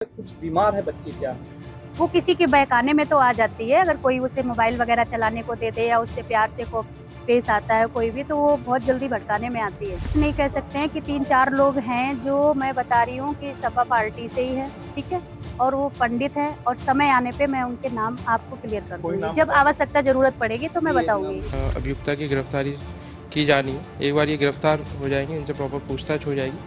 कुछ बीमार है बच्ची क्या? वो किसी के बहकाने में तो आ जाती है। अगर कोई उसे मोबाइल वगैरह चलाने को दे दे या उससे प्यार से को पेश आता है कोई भी, तो वो बहुत जल्दी भड़काने में आती है। कुछ नहीं कह सकते हैं कि 3-4 लोग हैं जो मैं बता रही हूँ कि सपा पार्टी से ही है, ठीक है? और वो पंडित हैं और समय आने पे मैं उनके नाम आपको क्लियर कर दूँगी। जब आवश्यकता ज़रूरत पड़ेगी तो मैं बताऊँगी। अभियुक्ता की गिरफ्तारी की जानी है। एक बार ये गिरफ्तार हो जाएंगे, इनसे प्रॉपर पूछताछ हो जाएगी,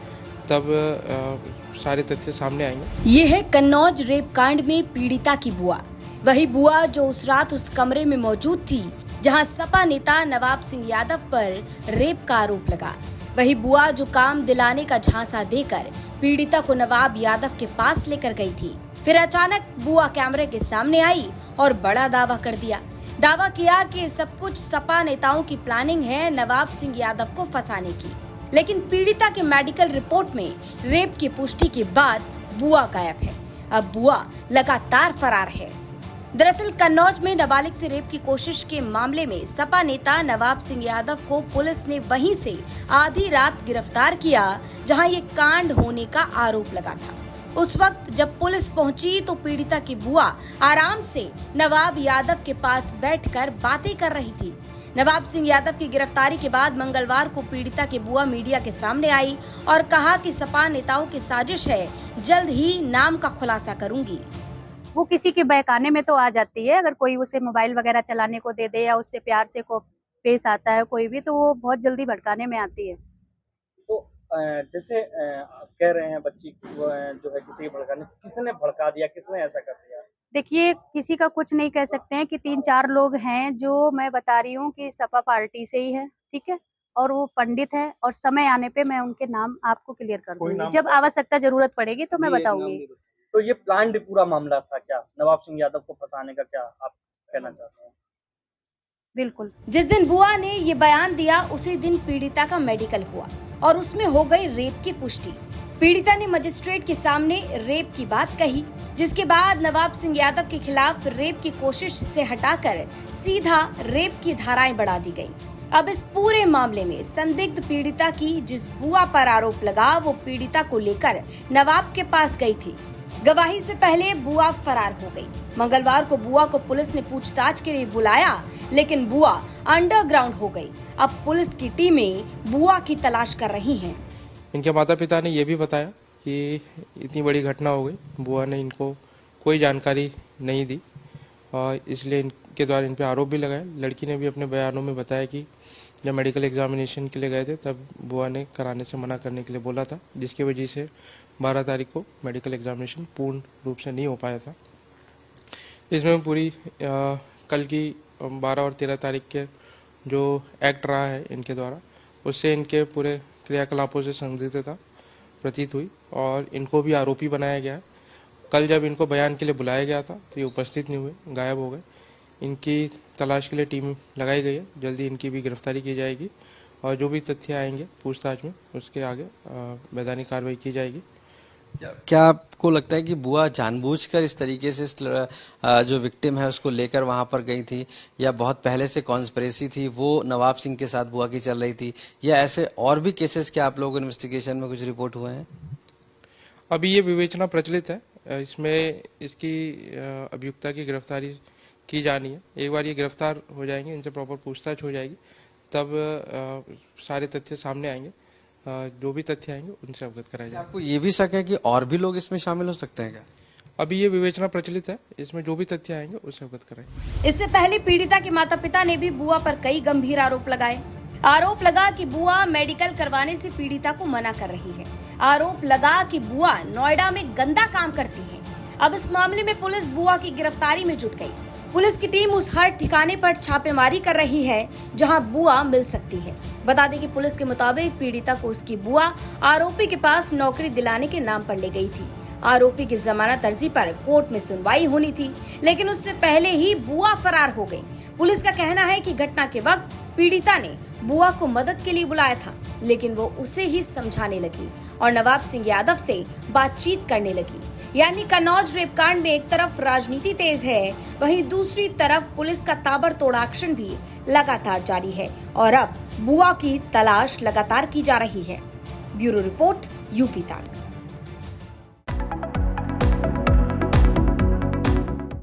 तब सारे तथ्य सामने आएंगे। ये है कन्नौज रेप कांड में पीड़िता की बुआ, वही बुआ जो उस रात उस कमरे में मौजूद थी जहां सपा नेता नवाब सिंह यादव पर रेप का आरोप लगा। वही बुआ जो काम दिलाने का झांसा देकर पीड़िता को नवाब यादव के पास लेकर गई थी। फिर अचानक बुआ कैमरे के सामने आई और बड़ा दावा कर दिया। दावा किया कि सब कुछ सपा नेताओं की प्लानिंग है नवाब सिंह यादव को फंसाने की। लेकिन पीड़िता के मेडिकल रिपोर्ट में रेप की पुष्टि के बाद बुआ गायब है। अब बुआ लगातार फरार है। दरअसल कन्नौज में नाबालिग से रेप की कोशिश के मामले में सपा नेता नवाब सिंह यादव को पुलिस ने वहीं से आधी रात गिरफ्तार किया जहां ये कांड होने का आरोप लगा था। उस वक्त जब पुलिस पहुंची तो पीड़िता की बुआ आराम से नवाब यादव के पास बैठकर बातें कर रही थी। नवाब सिंह यादव की गिरफ्तारी के बाद मंगलवार को पीड़िता की बुआ मीडिया के सामने आई और कहा कि सपा नेताओं की साजिश है, जल्द ही नाम का खुलासा करूंगी। वो किसी के बहकाने में तो आ जाती है। अगर कोई उसे मोबाइल वगैरह चलाने को दे दे या उससे प्यार से को पेश आता है कोई भी, तो वो बहुत जल्दी भड़काने में आती है। तो जैसे आप कह रहे हैं बच्ची को जो है किसी के भड़काने, किसने भड़का दिया, किसने ऐसा कर दिया? देखिए, किसी का कुछ नहीं कह सकते हैं कि 3-4 लोग हैं जो मैं बता रही हूँ कि सपा पार्टी से ही है, ठीक है? और वो पंडित हैं और समय आने पे मैं उनके नाम आपको क्लियर कर दूँगी। जब आवश्यकता ज़रूरत पड़ेगी तो मैं बताऊँगी। तो ये प्लान्ड पूरा मामला था क्या? नवाब सिंह यादव को फंसाने का, क्या आप कहना चाहते हैं? बिल्कुल। जिस दिन बुआ ने ये बयान दिया उसी दिन पीड़िता का मेडिकल हुआ और उसमें हो गई रेप की पुष्टि। पीड़िता ने मजिस्ट्रेट के सामने रेप की बात कही, जिसके बाद नवाब सिंह यादव के खिलाफ रेप की कोशिश से हटाकर सीधा रेप की धाराएं बढ़ा दी गई। अब इस पूरे मामले में संदिग्ध पीड़िता की जिस बुआ पर आरोप लगा वो पीड़िता को लेकर नवाब के पास गई थी। गवाही से पहले बुआ फरार हो गई। मंगलवार को बुआ को पुलिस ने पूछताछ के लिए बुलाया, लेकिन बुआ अंडरग्राउंड हो गई। अब पुलिस की टीमें बुआ की तलाश कर रही हैं। इनके माता पिता ने यह भी बताया कि इतनी बड़ी घटना हो गई, बुआ ने इनको कोई जानकारी नहीं दी और इसलिए इनके द्वारा इन पे आरोप भी लगाए। लड़की ने भी अपने बयानों में बताया कि जब मेडिकल एग्जामिनेशन के लिए गए थे तब बुआ ने कराने से मना करने के लिए बोला था, जिसकी वजह से 12 तारीख को मेडिकल एग्जामिनेशन पूर्ण रूप से नहीं हो पाया था। इसमें पूरी कल की 12 और 13 तारीख के जो एक्ट रहा है इनके द्वारा, उससे इनके पूरे क्रियाकलापों से संदिग्धता प्रतीत हुई और इनको भी आरोपी बनाया गया। कल जब इनको बयान के लिए बुलाया गया था तो ये उपस्थित नहीं हुए, गायब हो गए। इनकी तलाश के लिए टीम लगाई गई है, जल्दी इनकी भी गिरफ्तारी की जाएगी और जो भी तथ्य आएंगे पूछताछ में उसके आगे वैधानिक कार्रवाई की जाएगी। क्या आपको लगता है कि बुआ जानबूझकर इस तरीके से जो विक्टिम है उसको लेकर वहां पर गई थी, या बहुत पहले से कॉन्स्पिरेसी थी, वो नवाब सिंह के साथ बुआ की चल रही थी, या ऐसे और भी केसेस क्या आप लोगों को इन्वेस्टिगेशन में कुछ रिपोर्ट हुए हैं? अभी ये विवेचना प्रचलित है, इसमें इसकी अभियुक्ता की गिरफ्तारी की जानी है। एक बार ये गिरफ्तार हो जाएंगे, इनसे प्रॉपर पूछताछ हो जाएगी, तब सारे तथ्य सामने आएंगे। जो भी तथ्य आएंगे उनसे अवगत कराया जाएगा। आपको ये भी शक है कि और भी लोग इसमें शामिल हो सकते हैं क्या? अभी ये विवेचना प्रचलित है, इसमें जो भी तथ्य आएंगे उससे अवगत कराएंगे। इससे पहले पीड़िता के माता पिता ने भी बुआ पर कई गंभीर आरोप लगाए। आरोप लगा कि बुआ मेडिकल करवाने से पीड़िता को मना कर रही है। आरोप लगा कि बुआ नोएडा में गंदा काम करती है। अब इस मामले में पुलिस बुआ की गिरफ्तारी में जुट गई। पुलिस की टीम उस हर ठिकाने पर छापेमारी कर रही है जहां बुआ मिल सकती है। बता दें कि पुलिस के मुताबिक पीड़िता को उसकी बुआ आरोपी के पास नौकरी दिलाने के नाम पर ले गई थी। आरोपी की जमानत अर्जी पर कोर्ट में सुनवाई होनी थी, लेकिन उससे पहले ही बुआ फरार हो गई। पुलिस का कहना है कि घटना के वक्त पीड़िता ने बुआ को मदद के लिए बुलाया था, लेकिन वो उसे ही समझाने लगी और नवाब सिंह यादव से बातचीत करने लगी। यानी कन्नौज रेप कांड में एक तरफ राजनीति तेज है, वहीं दूसरी तरफ पुलिस का ताबड़तोड़ एक्शन भी लगातार जारी है और अब बुआ की तलाश लगातार की जा रही है। ब्यूरो रिपोर्ट, यूपी तक।